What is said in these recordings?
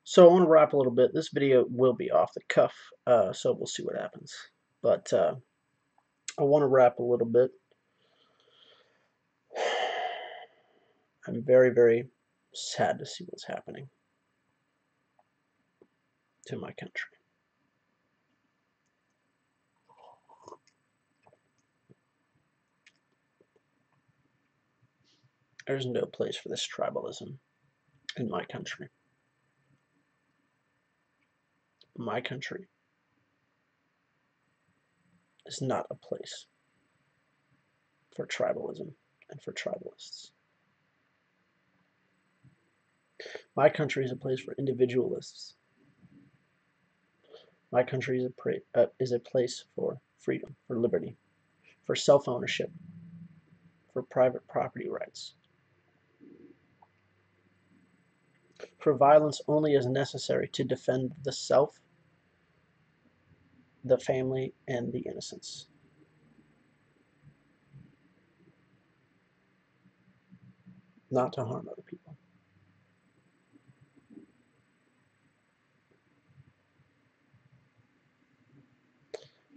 So I want to wrap a little bit. This video will be off the cuff, so we'll see what happens. But I want to wrap a little bit. I'm very, very sad to see what's happening to my country. There's no place for this tribalism in my country. My country is not a place for tribalism and for tribalists. My country is a place for individualists. My country is a place for freedom, for liberty, for self-ownership, for private property rights, for violence only as necessary to defend the self, the family, and the innocents. Not to harm other people.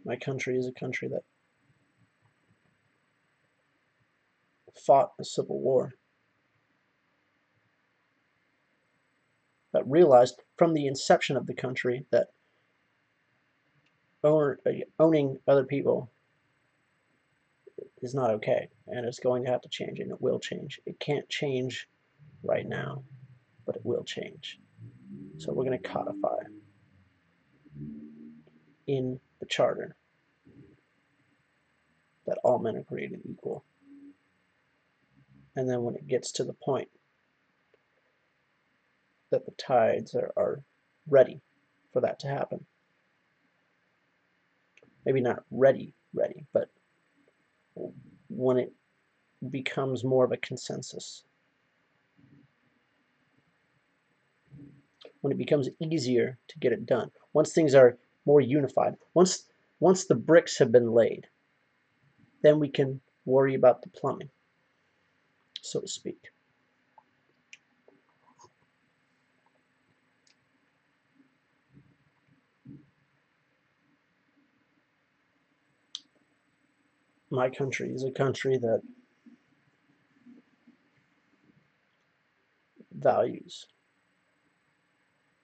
My country is a country that fought a civil war, that realized from the inception of the country that owning other people is not okay, and it's going to have to change, and it will change. It can't change right now, but it will change. So we're going to codify in the charter that all men are created equal. And then when it gets to the point that the tides are ready for that to happen, maybe not ready, but when it becomes more of a consensus, when it becomes easier to get it done, once things are more unified, once the bricks have been laid, then we can worry about the plumbing, so to speak. My country is a country that values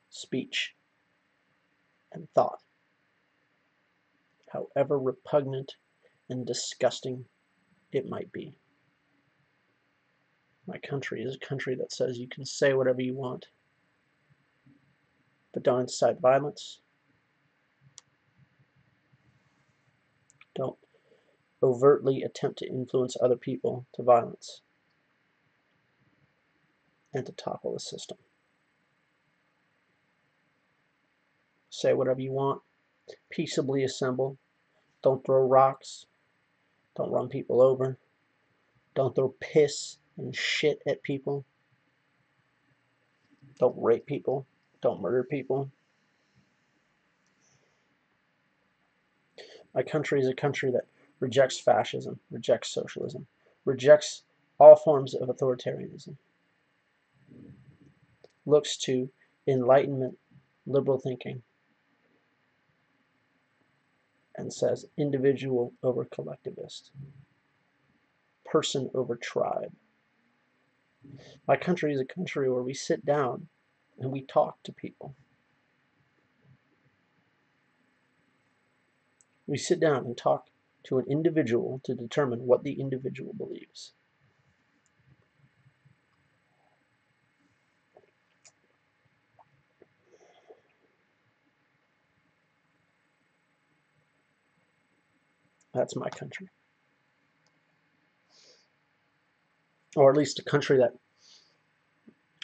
speech and thought, however repugnant and disgusting it might be. My country is a country that says you can say whatever you want, but don't incite violence. Don't overtly attempt to influence other people to violence and to topple the system. Say whatever you want, peaceably assemble, don't throw rocks, don't run people over, don't throw piss and shit at people, don't rape people, don't murder people. My country is a country that rejects fascism, rejects socialism, rejects all forms of authoritarianism, looks to enlightenment, liberal thinking, and says individual over collectivist, person over tribe. My country is a country where we sit down and we talk to people. We sit down and talk to an individual to determine what the individual believes. That's my country. Or at least a country that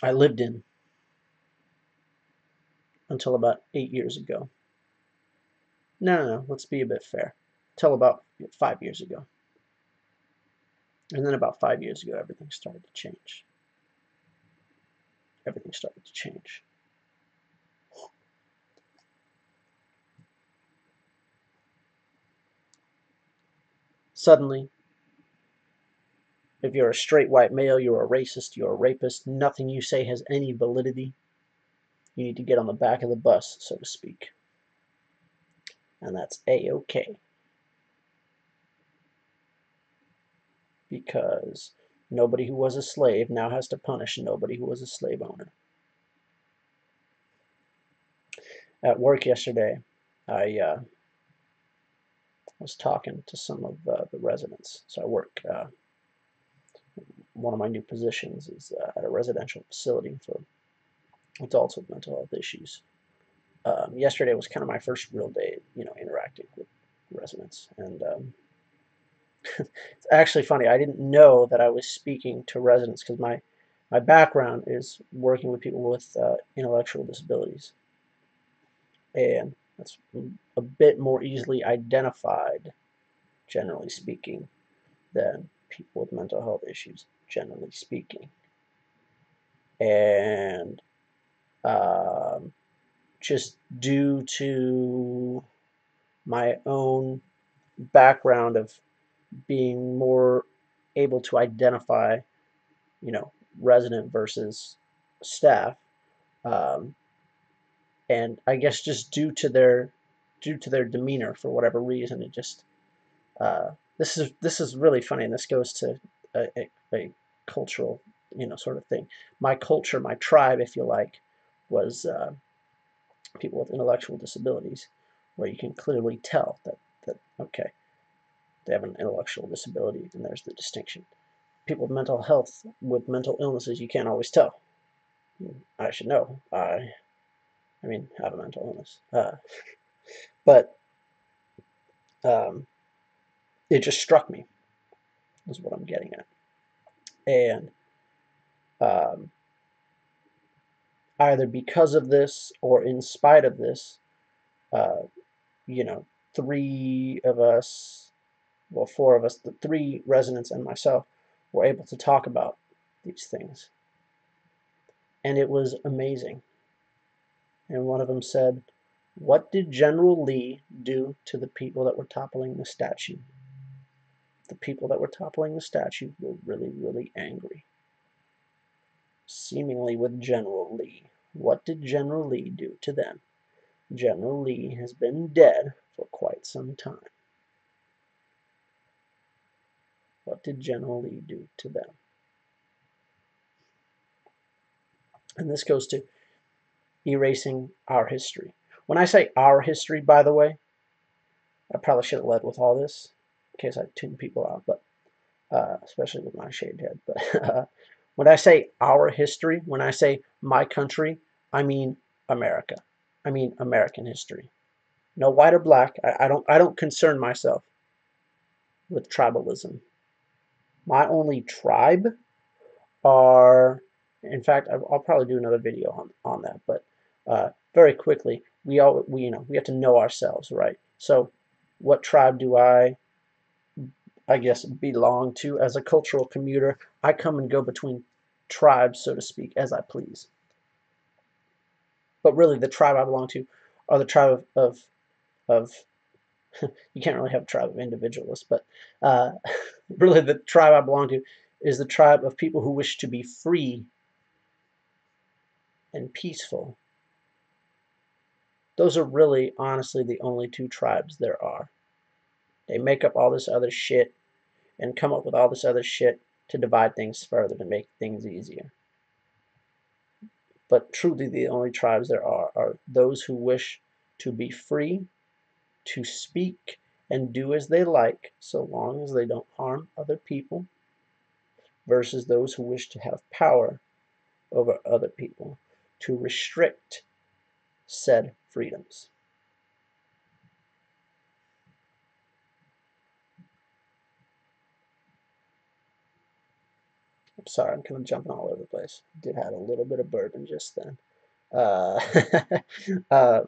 I lived in until about 8 years ago. No, let's be a bit fair. Till about 5 years ago. And then about 5 years ago, everything started to change. Everything started to change. Suddenly, if you're a straight white male, you're a racist, you're a rapist, nothing you say has any validity. You need to get on the back of the bus, so to speak. And that's A-okay. Because nobody who was a slave now has to punish nobody who was a slave owner. At work yesterday, I was talking to some of the residents. So I work, one of my new positions is at a residential facility for adults with mental health issues. Yesterday was kind of my first real day, interacting with residents. And it's actually funny. I didn't know that I was speaking to residents because my background is working with people with intellectual disabilities. And that's a bit more easily identified, generally speaking, than people with mental health issues, generally speaking. And just due to my own background of being more able to identify, resident versus staff, um, and I guess just due to their demeanor for whatever reason, it just this is really funny, and this goes to a cultural, sort of thing. My culture, my tribe, if you like, was people with intellectual disabilities, where you can clearly tell that okay, they have an intellectual disability, and there's the distinction. People with mental health, with mental illnesses, you can't always tell. I should know. I mean, have a mental illness, but um, it just struck me, is what I'm getting at, and um, either because of this or in spite of this, uh, you know, three of us, well, four of us, the three residents and myself, were able to talk about these things. And it was amazing. And one of them said, "What did General Lee do to the people that were toppling the statue?" The people that were toppling the statue were really, really angry, seemingly with General Lee. What did General Lee do to them? General Lee has been dead for quite some time. What did General Lee do to them? And this goes to erasing our history. When I say our history, by the way, I probably should have led with all this in case I tune people out, but especially with my shaved head. But when I say our history, when I say my country, I mean America. I mean American history. No white or black. I don't concern myself with tribalism. My only tribe are, in fact, I'll probably do another video on that, but very quickly, we have to know ourselves, right? So what tribe do I guess, belong to as a cultural commuter? I come and go between tribes, so to speak, as I please. But really, the tribe I belong to are the tribe of you can't really have a tribe of individualists, but really the tribe I belong to is the tribe of people who wish to be free and peaceful. Those are really, honestly, the only two tribes there are. They make up all this other shit and come up with all this other shit to divide things further, to make things easier. But truly, the only tribes there are those who wish to be free, to speak and do as they like, so long as they don't harm other people, versus those who wish to have power over other people, to restrict said freedoms. I'm sorry, I'm kind of jumping all over the place. Did have a little bit of bourbon just then. Uh, uh,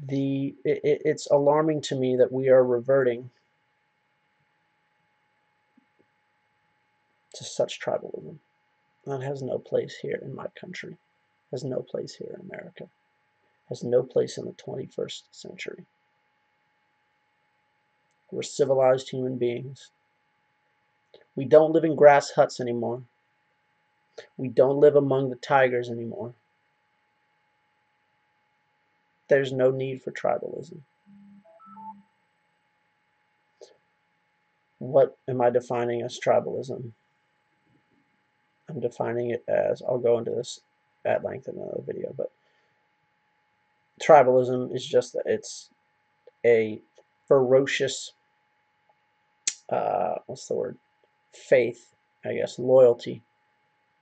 it's alarming to me that we are reverting to such tribalism. That has no place here in my country, has no place here in America, has no place in the 21st century. We're civilized human beings. We don't live in grass huts anymore. We don't live among the tigers anymore. There's no need for tribalism. What am I defining as tribalism? I'm defining it as, I'll go into this at length in another video, but tribalism is just that it's a ferocious, what's the word? Faith, I guess, loyalty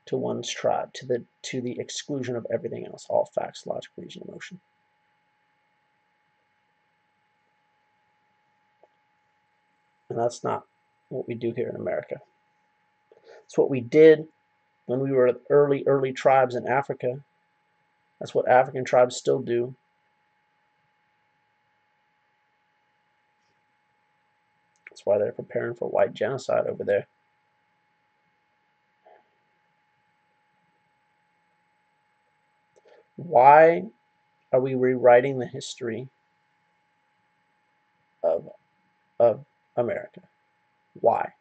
to one's tribe, to the exclusion of everything else, all facts, logic, reason, emotion. And that's not what we do here in America. It's what we did when we were early tribes in Africa. That's what African tribes still do. That's why they're preparing for white genocide over there. Why are we rewriting the history of America? Why?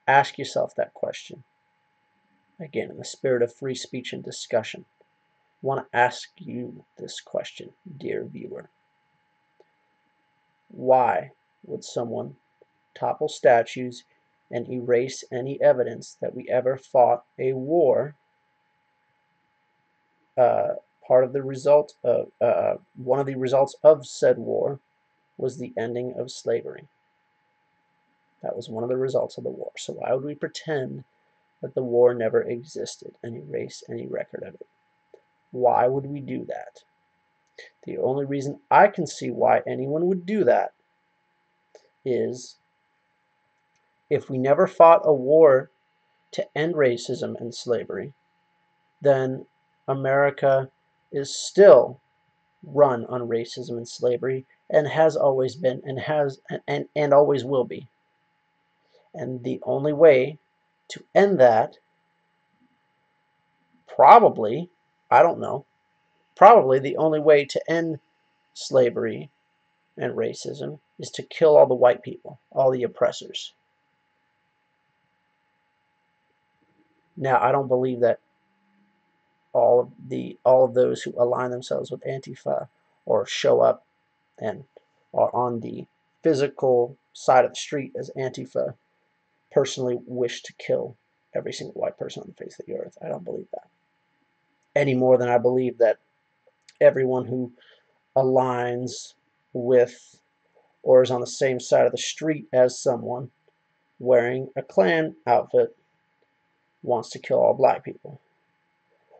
Ask yourself that question. Again, in the spirit of free speech and discussion, I want to ask you this question, dear viewer. Why would someone topple statues and erase any evidence that we ever fought a war? Part of the result of one of the results of said war was the ending of slavery. That was one of the results of the war. So why would we pretend that the war never existed and erase any record of it? Why would we do that? The only reason I can see why anyone would do that is if we never fought a war to end racism and slavery, then America is still run on racism and slavery and has always been and always will be. And the only way to end that, probably, I don't know, probably the only way to end slavery and racism is to kill all the white people, all the oppressors. Now, I don't believe that all of those who align themselves with Antifa or show up and are on the physical side of the street as Antifa personally wish to kill every single white person on the face of the earth. I don't believe that. Any more than I believe that everyone who aligns with or is on the same side of the street as someone wearing a Klan outfit wants to kill all black people.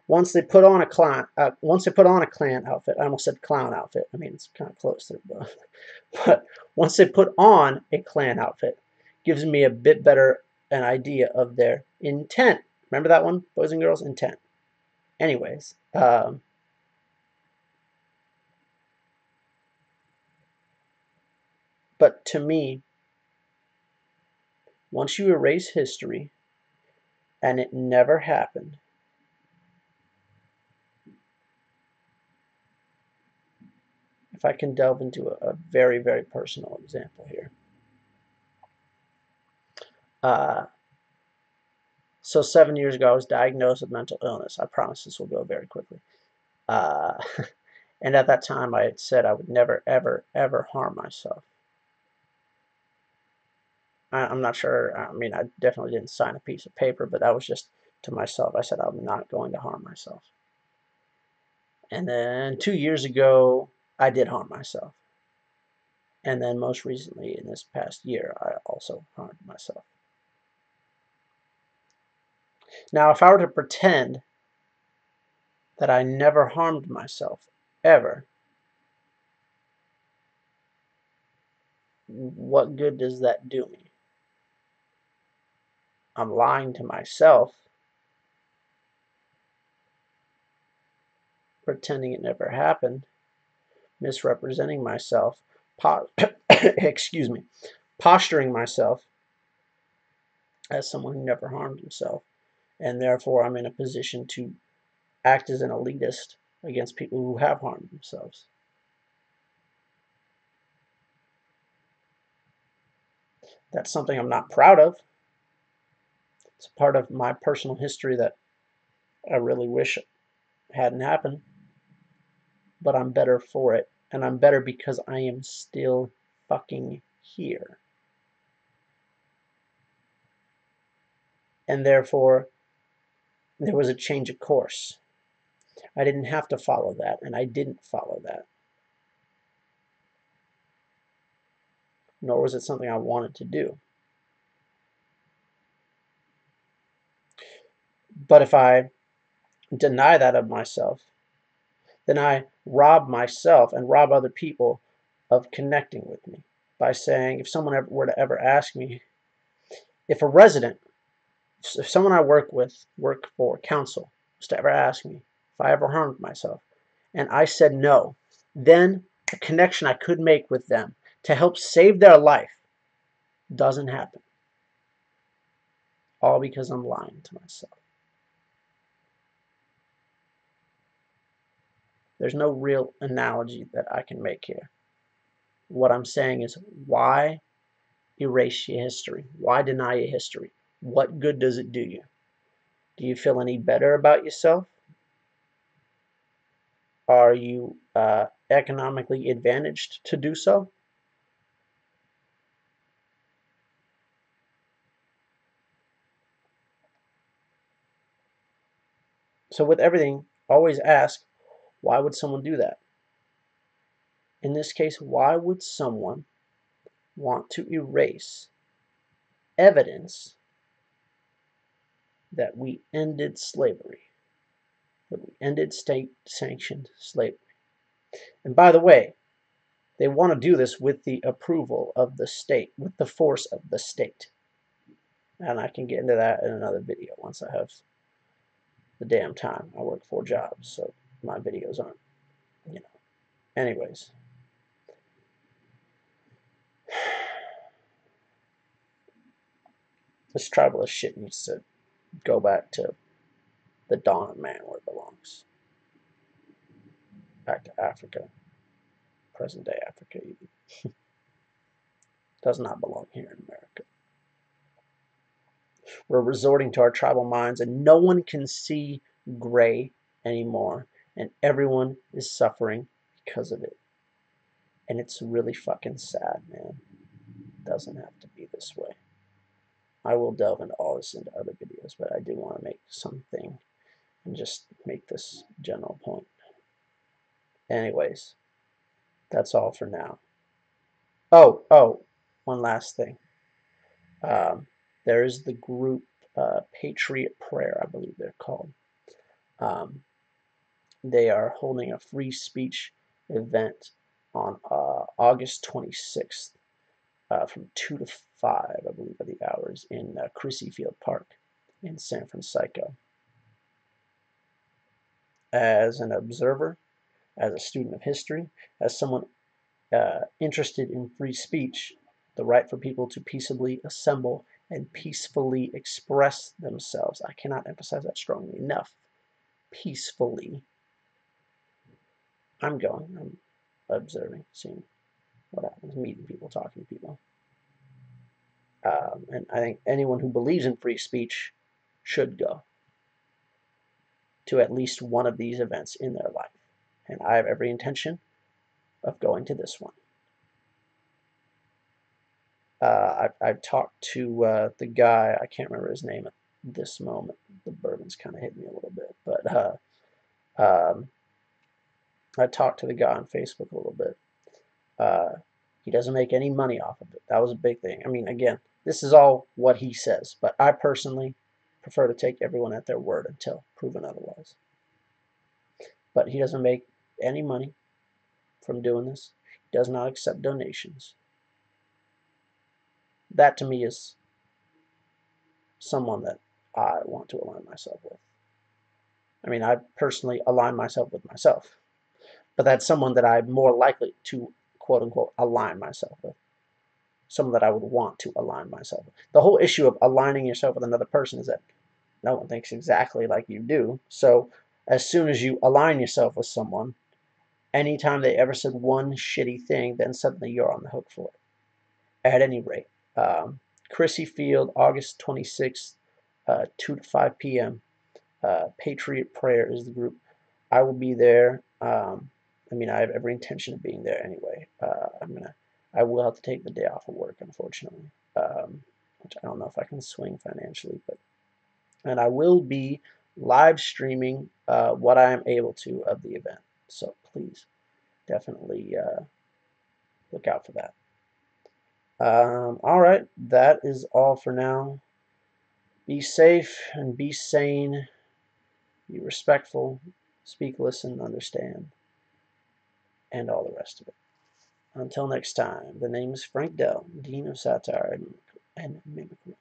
Once they put on a Klan outfit, I almost said clown outfit. I mean, it's kind of close there, but once they put on a Klan outfit, gives me a bit better an idea of their intent. Remember that one, boys and girls? Intent. Anyways, but to me, once you erase history and it never happened, if I can delve into a very, very personal example here. So 7 years ago, I was diagnosed with mental illness. I promise this will go very quickly. And at that time, I had said I would never, ever, ever harm myself. I'm not sure. I mean, I definitely didn't sign a piece of paper, but that was just to myself. I said I'm not going to harm myself. And then 2 years ago, I did harm myself. And then most recently, in this past year, I also harmed myself. Now, if I were to pretend that I never harmed myself, ever, what good does that do me? I'm lying to myself, pretending it never happened, misrepresenting myself, excuse me, posturing myself as someone who never harmed himself, and therefore I'm in a position to act as an elitist against people who have harmed themselves. That's something I'm not proud of. It's a part of my personal history that I really wish it hadn't happened, but I'm better for it. And I'm better because I am still fucking here. And therefore, there was a change of course. I didn't have to follow that, and I didn't follow that. Nor was it something I wanted to do. But if I deny that of myself, then I rob myself and rob other people of connecting with me by saying, if someone were to ever ask me, if a resident, if someone I work for council, was to ever ask me if I ever harmed myself, and I said no, then the connection I could make with them to help save their life doesn't happen. All because I'm lying to myself. There's no real analogy that I can make here. What I'm saying is, why erase your history? Why deny your history? What good does it do you? Do you feel any better about yourself? Are you economically advantaged to do so? So with everything, always ask, why would someone do that? In this case, why would someone want to erase evidence that we ended slavery, that we ended state-sanctioned slavery? And by the way, they want to do this with the approval of the state, with the force of the state. And I can get into that in another video once I have the damn time. I work 4 jobs, so my videos aren't, you know. Anyways. This tribalist shit needs to go back to the dawn of man where it belongs. Back to Africa. Present day Africa even. Does not belong here in America. We're resorting to our tribal minds and no one can see gray anymore. And everyone is suffering because of it. And it's really fucking sad, man. It doesn't have to be this way. I will delve into all this into other videos, but I do want to make something and just make this general point. Anyways, that's all for now. Oh, one last thing. There is the group Patriot Prayer, I believe they're called. They are holding a free speech event on August 26th from 2 to 5, I believe, are the hours in Crissy Field Park in San Francisco. As an observer, as a student of history, as someone interested in free speech, the right for people to peaceably assemble and peacefully express themselves. I cannot emphasize that strongly enough. Peacefully. I'm observing, seeing what happens, meeting people, talking to people. And I think anyone who believes in free speech should go to at least one of these events in their life. And I have every intention of going to this one. I've talked to the guy, I can't remember his name at this moment. The bourbon's kind of hit me a little bit. But I talked to the guy on Facebook a little bit. He doesn't make any money off of it. That was a big thing. I mean, again, this is all what he says. But I personally prefer to take everyone at their word until proven otherwise. But he doesn't make any money from doing this. He does not accept donations. That to me is someone that I want to align myself with. I mean, I personally align myself with myself, but that's someone that I'm more likely to, quote unquote, align myself with. Someone that I would want to align myself with. The whole issue of aligning yourself with another person is that no one thinks exactly like you do. So as soon as you align yourself with someone, anytime they ever said one shitty thing, then suddenly you're on the hook for it. At any rate, Crissy Field, August 26th, 2 to 5 p.m. Patriot Prayer is the group. I will be there. I mean, I have every intention of being there anyway. I will have to take the day off of work, unfortunately, which I don't know if I can swing financially, and I will be live streaming what I am able to of the event. So please, definitely look out for that. All right, that is all for now. Be safe and be sane. Be respectful. Speak, listen, understand, and all the rest of it. Until next time, the name is Frank Dell, Dean of Satire and Mimicry.